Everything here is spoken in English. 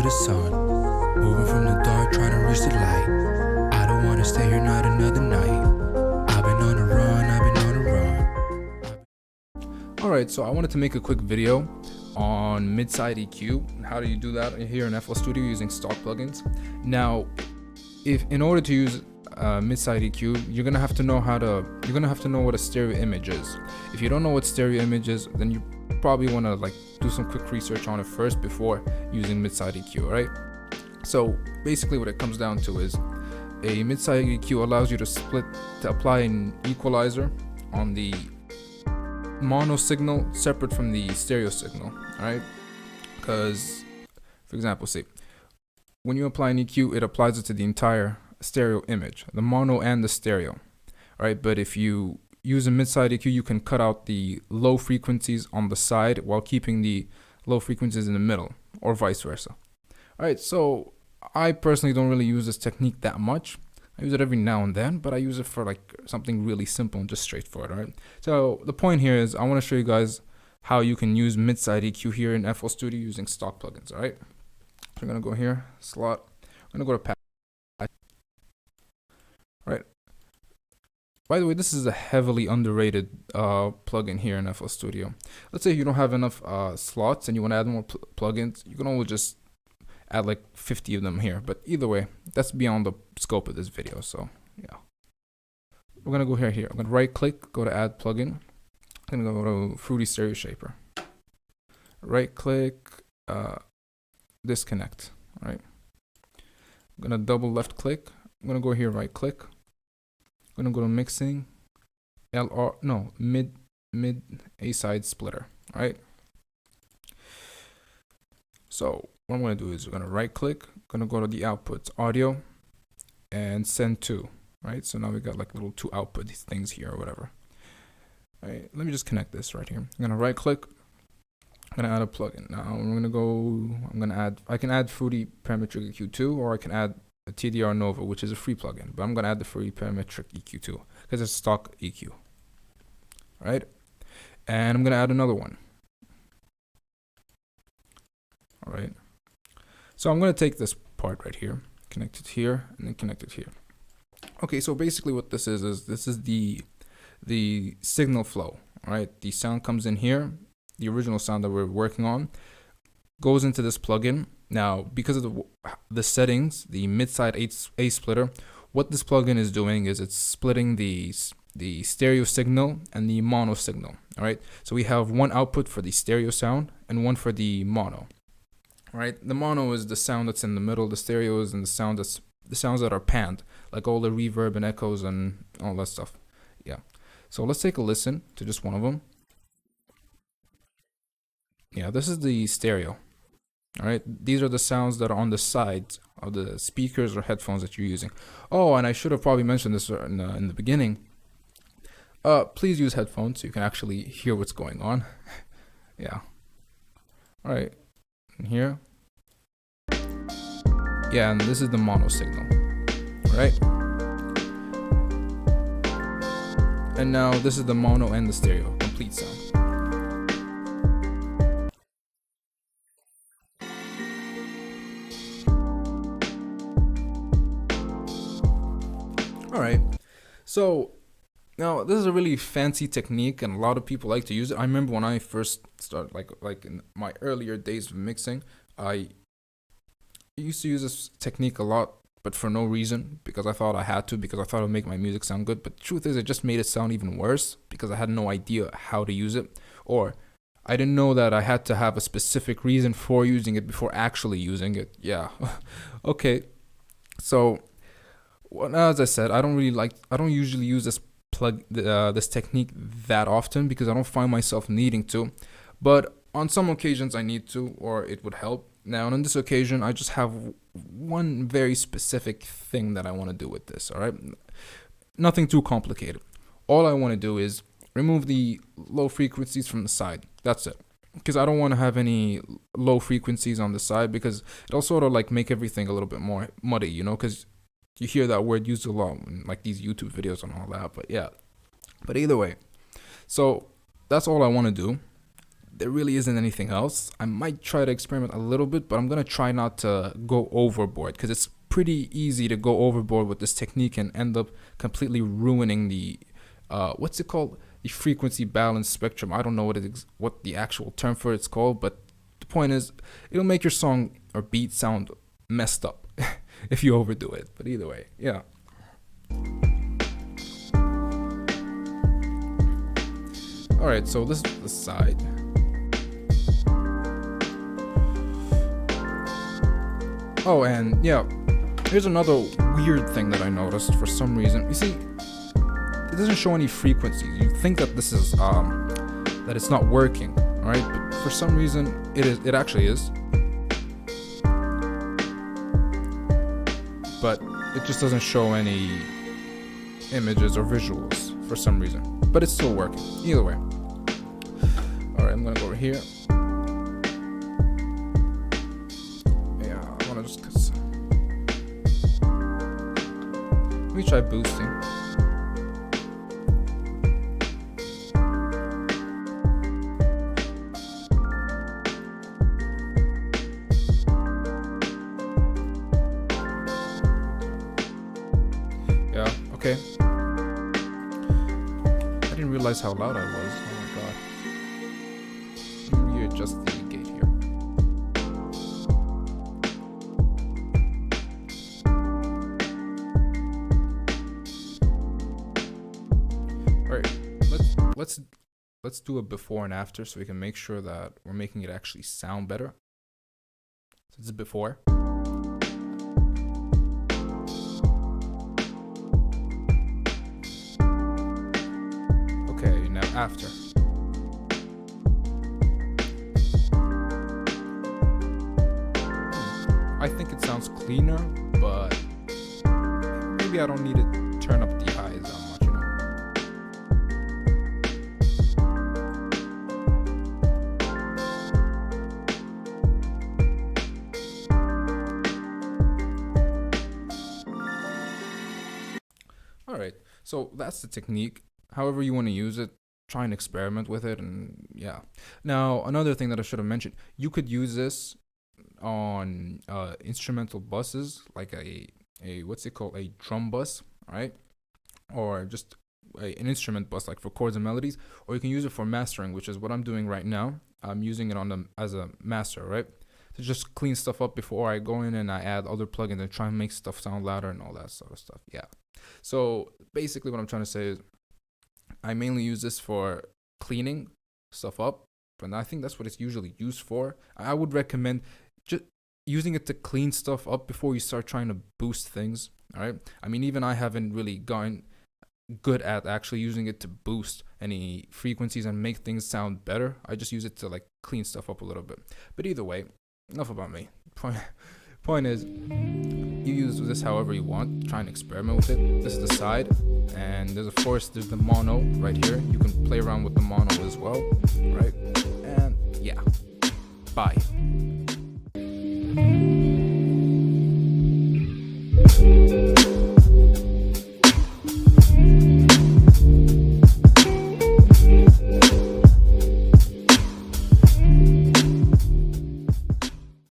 the sun, moving from the dark, trying to reach the light. I don't wanna stay here not another night. I've been on the run, I've been on the run. Alright, so I wanted to make a quick video on mid-side EQ. How do you do that here in FL Studio using stock plugins? Now, if in order to use mid-side EQ, you're gonna have to know what a stereo image is. If you don't know what stereo image is, then you probably want to do some quick research on it first before using mid-side EQ. Right? So basically what it comes down to is a mid-side EQ allows you to apply an equalizer on the mono signal separate from the stereo signal. Right? Because, for example, say when you apply an EQ, it applies it to the entire stereo image, the mono and the stereo. Right? But if you use a mid-side EQ, you can cut out the low frequencies on the side while keeping the low frequencies in the middle, or vice versa. Alright, so I personally don't really use this technique that much. I use it every now and then, but I use it for something really simple and just straightforward. Alright, so the point here is I want to show you guys how you can use mid-side EQ here in FL Studio using stock plugins. Alright, so I'm gonna go here, slot, I'm gonna go to patch. Right. By the way, this is a heavily underrated plugin here in FL Studio. Let's say you don't have enough slots and you want to add more plugins. You can always just add 50 of them here. But either way, that's beyond the scope of this video. So yeah, we're gonna go here. I'm gonna right click, go to add plugin. I'm gonna go to Fruity Stereo Shaper. Right click, disconnect. All right. I'm gonna double left click. I'm gonna go here, right click. I'm gonna go to mixing, mid A side splitter. All right. So what I'm gonna do is we're gonna right click, gonna go to the outputs, audio, and send to. Right. So now we got little two output things here or whatever. All right. Let me just connect this right here. I'm gonna right click. I'm gonna add a plugin. Now I can add Fruity Parametric EQ2, or I can add a TDR Nova, which is a free plugin, but I'm gonna add the Fruity Parametric EQ2 because it's stock EQ. All right, and I'm gonna add another one. All right, so I'm gonna take this part right here, connect it here, and then connect it here. Okay, so basically what this is this is the signal flow. All right, the sound comes in here, the original sound that we're working on goes into this plugin. Now, because of the settings, the mid-side A splitter, what this plugin is doing is it's splitting the stereo signal and the mono signal. All right, so we have one output for the stereo sound and one for the mono. All right, the mono is the sound that's in the middle. The stereo is in the sounds that are panned, like all the reverb and echoes and all that stuff. Yeah. So let's take a listen to just one of them. Yeah, this is the stereo. All right, these are the sounds that are on the sides of the speakers or headphones that you're using. Oh, and I should have probably mentioned this in the beginning. Please use headphones so you can actually hear what's going on. Yeah. All right, and here. Yeah, and this is the mono signal. All right. And now this is the mono and the stereo, complete sound. All right, so now this is a really fancy technique and a lot of people like to use it. I remember when I first started, like in my earlier days of mixing, I used to use this technique a lot, but for no reason, because I thought I had to, because I thought it would make my music sound good. But the truth is, it just made it sound even worse because I had no idea how to use it, or I didn't know that I had to have a specific reason for using it before actually using it. Yeah. Okay, so well, as I said, I don't usually use this technique that often because I don't find myself needing to, but on some occasions I need to, or it would help. Now, on this occasion, I just have one very specific thing that I want to do with this. All right, nothing too complicated. All I want to do is remove the low frequencies from the side. That's it, because I don't want to have any low frequencies on the side, because it'll sort of make everything a little bit more muddy, you know, because you hear that word used a lot in these YouTube videos and all that. But yeah, but either way, so that's all I want to do. there really isn't anything else. I might try to experiment a little bit, but I'm gonna try not to go overboard, because it's pretty easy to go overboard with this technique and end up completely ruining the what's it called, the frequency balance spectrum. I don't know what the actual term for it's called, but the point is, it'll make your song or beat sound messed up if you overdo it. But either way, yeah. All right, so this is the side. Oh, and yeah, here's another weird thing that I noticed for some reason. You see, it doesn't show any frequencies. You think that this is that it's not working, all right? But for some reason, it is. It actually is. But it just doesn't show any images or visuals for some reason. But it's still working. Either way. All right, I'm gonna go over here. Yeah, I wanna just. Let me try boosting. Yeah, okay. I didn't realize how loud I was. Oh my god. Let me readjust the gate here. Alright, let's do a before and after so we can make sure that we're making it actually sound better. So this is before. Okay, now after. I think it sounds cleaner, but maybe I don't need to turn up the highs that much, you know? Alright, so that's the technique. However you want to use it, try and experiment with it, and yeah. Now, another thing that I should have mentioned, you could use this on instrumental buses, like a what's it called, a drum bus, right? Or just an instrument bus, like for chords and melodies. Or you can use it for mastering, which is what I'm doing right now. I'm using it as a master, right? To just clean stuff up before I go in and I add other plugins and try and make stuff sound louder and all that sort of stuff. Yeah. So basically what I'm trying to say is I mainly use this for cleaning stuff up, but I think that's what it's usually used for. I would recommend just using it to clean stuff up before you start trying to boost things. All right. I mean, even I haven't really gotten good at actually using it to boost any frequencies and make things sound better. I just use it to like clean stuff up a little bit. But either way, enough about me. Point is, you use this however you want. Try and experiment with it. This is the side, and there's the mono right here. You can play around with the mono as well, right? And yeah, bye.